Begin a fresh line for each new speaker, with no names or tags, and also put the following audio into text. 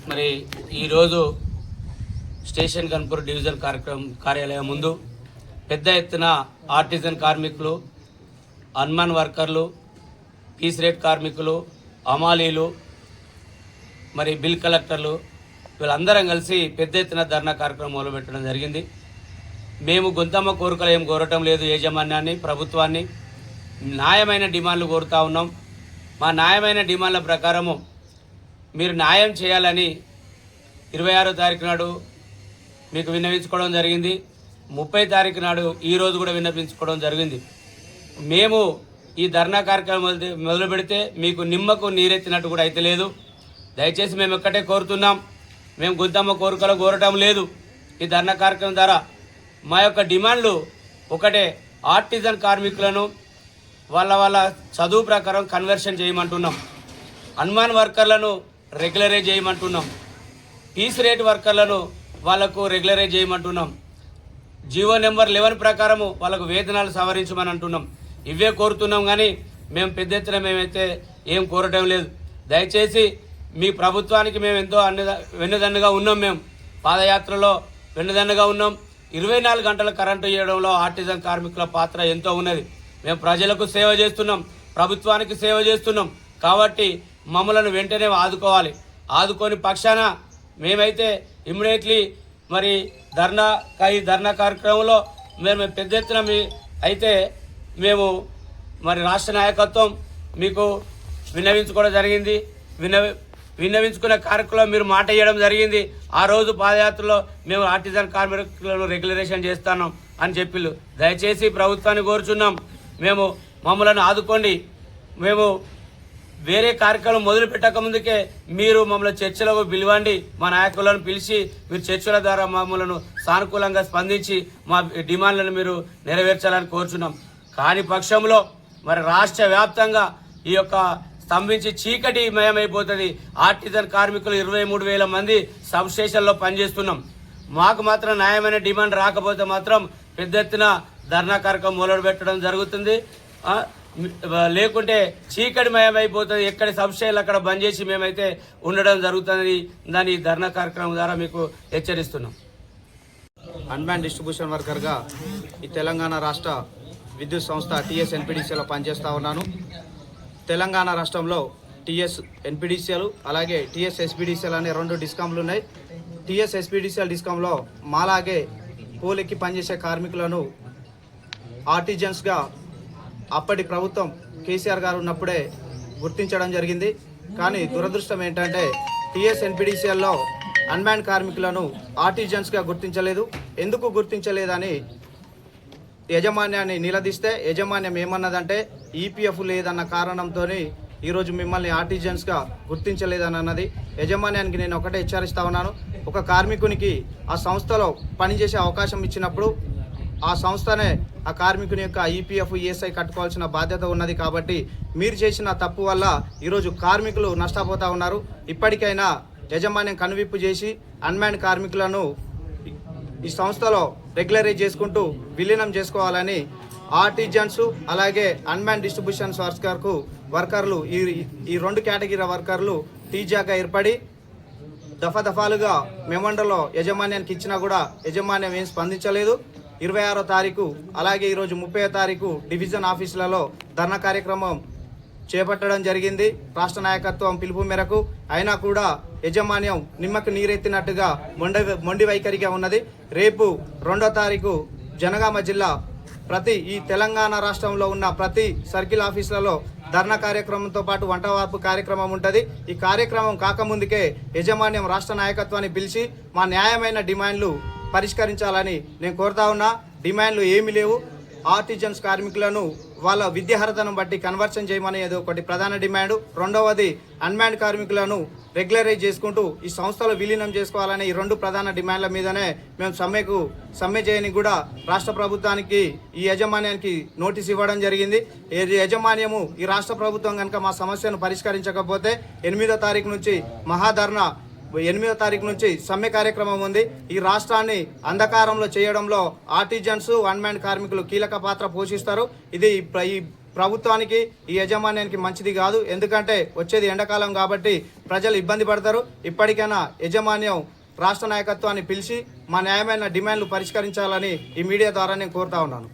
మరి ఈరోజు station Ghanpur division కార్యాలయం ముందు పెద్ద ఎత్తున ఆర్టిజన్ కార్మికులు, అన్మన్ వర్కర్లు, పీస్ రేట్ కార్మికులు, అమాలీలు, మరి బిల్ కలెక్టర్లు వీళ్ళందరం కలిసి పెద్ద ఎత్తున ధర్నా కార్యక్రమం మొదలుపెట్టడం జరిగింది. మేము గొంతమ్మ కోరికలు ఏం కోరటం లేదు, యాజమాన్యాన్ని, ప్రభుత్వాన్ని న్యాయమైన డిమాండ్లు కోరుతా ఉన్నాం. మా న్యాయమైన డిమాండ్ల ప్రకారము మీరు న్యాయం చేయాలని 26వ తారీఖు నాడు మీకు విన్నవించుకోవడం జరిగింది. 30వ తారీఖు నాడు ఈరోజు కూడా విన్నవించుకోవడం జరిగింది. మేము ఈ ధర్నా కార్యక్రమం మొదలు పెడితే మీకు నిమ్మకు నీరెత్తినట్టు కూడా అయితే లేదు. దయచేసి మేము ఒక్కటే కోరుతున్నాం, మేము గొంతమ్మ కోరికలు కోరటం లేదు. ఈ ధర్నా కార్యక్రమం ద్వారా మా యొక్క డిమాండ్లు ఒకటే, ఆర్టిజన్ కార్మికులను వాళ్ళ చదువు ప్రకారం కన్వర్షన్ చేయమంటున్నాం, అన్మాన్ వర్కర్లను రెగ్యులరైజ్ చేయమంటున్నాం, పీస్ రేట్ వర్కర్లను వాళ్లకు రెగ్యులరైజ్ చేయమంటున్నాం, జీవో నెంబర్ 11 ప్రకారము వాళ్ళకు వేతనాలు సవరించమని అంటున్నాం. ఇవే కోరుతున్నాం కానీ మేము పెద్ద ఎత్తున మేమైతే ఏం కోరటం లేదు. దయచేసి మీ ప్రభుత్వానికి మేము ఎంతో వెన్నుదన్నుగా ఉన్నాం. మేము పాదయాత్రలో వెన్నుదన్నుగా ఉన్నాం. 24 గంటల కరెంటు ఇవ్వడంలో ఆర్టిజన్ కార్మికుల పాత్ర ఎంతో ఉన్నది. మేము ప్రజలకు సేవ చేస్తున్నాం, ప్రభుత్వానికి సేవ చేస్తున్నాం. కాబట్టి మమ్మలను వెంటనే ఆదుకోవాలి. ఆదుకొని పక్షాన మేమైతే ఇమ్మీడియట్లీ మరి ధర్నా కార్యక్రమంలో మేము పెద్ద ఎత్తున అయితే మేము మరి రాష్ట్ర నాయకత్వం మీకు విన్నవించుకోవడం జరిగింది. విన్నవించుకునే కార్యక్రమం మీరు మాట ఇవ్వడం జరిగింది. ఆ రోజు పాదయాత్రలో మేము ఆర్టిజన్ కార్మికులను రెగ్యులరేషన్ చేస్తున్నాం అని చెప్పిళ్ళు. దయచేసి ప్రభుత్వాన్ని కోరుచున్నాం, మమ్మల్ని ఆదుకోండి. మేము వేరే కార్యక్రమం మొదలు పెట్టక ముందుకే మీరు మమ్మల్ని చర్చలకు పిలవండి. మా నాయకులను పిలిచి మీరు చర్చల ద్వారా మమ్మల్ని సానుకూలంగా స్పందించి మా డిమాండ్లను మీరు నెరవేర్చాలని కోరుచున్నాం. కాని పక్షంలో మరి రాష్ట్ర వ్యాప్తంగా ఈ యొక్క స్తంభించి చీకటి మయమైపోతుంది. ఆర్టిజన్ కార్మికులు 23,000 మంది సబ్ స్టేషన్లో పనిచేస్తున్నాం. మాకు మాత్రం న్యాయమైన డిమాండ్ రాకపోతే మాత్రం పెద్ద ఎత్తున ధర్నా కార్యక్రమం మొదలు పెట్టడం జరుగుతుంది. లేకుంటే చీకటి మయమైపోతుంది. ఎక్కడ సబ్ స్టేషన్లు అక్కడ బంద్ చేసి మేమైతే ఉండడం జరుగుతుంది. దాని ధర్నా కార్యక్రమం ద్వారా మీకు హెచ్చరిస్తున్నాం.
అన్మ్యాన్ డిస్ట్రిబ్యూషన్ వర్కర్గా ఈ తెలంగాణ రాష్ట్ర విద్యుత్ సంస్థ టీఎస్ ఎన్పిడిసిఎల్లో పనిచేస్తూ ఉన్నాను. తెలంగాణ రాష్ట్రంలో టీఎస్ ఎన్పిడిసిఎల్ అలాగే టీఎస్ ఎస్పిడిసిఎల్ అనే 2 డిస్కామ్లు ఉన్నాయి. టీఎస్ ఎస్పిడిసిఎల్ డిస్కామ్లో మాలాగే పోలెక్కి పనిచేసే కార్మికులను ఆర్టిజన్స్గా అప్పటి ప్రభుత్వం కేసీఆర్ గారు ఉన్నప్పుడే గుర్తించడం జరిగింది. కానీ దురదృష్టం ఏంటంటే టీఎస్ ఎన్పిడిసిఎల్లో అన్మ్యాన్ కార్మికులను ఆర్టిజన్స్గా గుర్తించలేదు. ఎందుకు గుర్తించలేదని యాజమాన్యాన్ని నిలదీస్తే యాజమాన్యం ఏమన్నదంటే ఈపీఎఫ్ లేదన్న కారణంతో ఈరోజు మిమ్మల్ని ఆర్టిజన్స్గా గుర్తించలేదని అన్నది. యాజమాన్యానికి నేను ఒకటే హెచ్చరిస్తా ఉన్నాను, ఒక కార్మికునికి ఆ సంస్థలో పనిచేసే అవకాశం ఇచ్చినప్పుడు ఆ సంస్థనే ఆ కార్మికుని యొక్క ఈపీఎఫ్ ఈఎస్ఐ కట్టుకోవాల్సిన బాధ్యత ఉన్నది. కాబట్టి మీరు చేసిన తప్పు వల్ల ఈరోజు కార్మికులు నష్టపోతూ ఉన్నారు. ఇప్పటికైనా యాజమాన్యం కనువిప్పు చేసి అన్మ్యాన్ కార్మికులను ఈ సంస్థలో రెగ్యులరైజ్ చేసుకుంటూ విలీనం చేసుకోవాలని ఆర్టిజన్స్ అలాగే అన్మ్యాన్ డిస్ట్రిబ్యూషన్ వర్కర్లు ఈ 2 కేటగిరీ వర్కర్లు టీజాగా ఏర్పడి దఫాలుగా మెమండలో యాజమాన్యానికి ఇచ్చినా కూడా యాజమాన్యం ఏం స్పందించలేదు. 26వ తారీఖు అలాగే ఈరోజు 30వ తారీఖు డివిజన్ ఆఫీసులలో ధర్నా కార్యక్రమం చేపట్టడం జరిగింది రాష్ట్ర నాయకత్వం పిలుపు మేరకు. అయినా కూడా యాజమాన్యం నిమ్మకు నీరెత్తినట్టుగా మొండి వైఖరిగా ఉన్నది. రేపు 2వ తారీఖు జనగామ జిల్లా ఈ తెలంగాణ రాష్ట్రంలో ఉన్న ప్రతి సర్కిల్ ఆఫీసులలో ధర్నా కార్యక్రమంతో పాటు వంటవార్పు కార్యక్రమం ఉంటుంది. ఈ కార్యక్రమం కాకముందుకే యాజమాన్యం రాష్ట్ర నాయకత్వాన్ని పిలిచి మా న్యాయమైన డిమాండ్లు పరిష్కరించాలని నేను కోరుతా ఉన్నా. డిమాండ్లు ఏమీ లేవు. ఆర్టిజన్స్ కార్మికులను వాళ్ళ విద్యార్హతను బట్టి కన్వర్షన్ చేయమనేది ఒకటి ప్రధాన డిమాండ్. రెండవది అన్మ్యాన్డ్ కార్మికులను రెగ్యులరైజ్ చేసుకుంటూ ఈ సంస్థలో విలీనం చేసుకోవాలనే ఈ 2 ప్రధాన డిమాండ్ల మీదనే మేము సమ్మె చేయని కూడా రాష్ట్ర ప్రభుత్వానికి ఈ యాజమాన్యానికి నోటీస్ ఇవ్వడం జరిగింది. యాజమాన్యము ఈ రాష్ట్ర ప్రభుత్వం కనుక మా సమస్యను పరిష్కరించకపోతే 8వ తారీఖు నుంచి మహాధర్నా 8వ తారీఖు నుంచి సమ్మె కార్యక్రమం ఉంది. ఈ రాష్ట్రాన్ని అంధకారంలో చేయడంలో ఆర్టిజన్స్ అన్మ్యాన్డ్ కార్మికులు కీలక పాత్ర పోషిస్తారు. ఇది ప్రభుత్వానికి ఈ యాజమాన్యానికి మంచిది కాదు. ఎందుకంటే వచ్చేది ఎండాకాలం కాబట్టి ప్రజలు ఇబ్బంది పడతారు. ఇప్పటికైనా యాజమాన్యం రాష్ట్ర నాయకత్వాన్ని పిలిచి మా న్యాయమైన డిమాండ్లు పరిష్కరించాలని ఈ మీడియా ద్వారా నేను కోరుతా ఉన్నాను.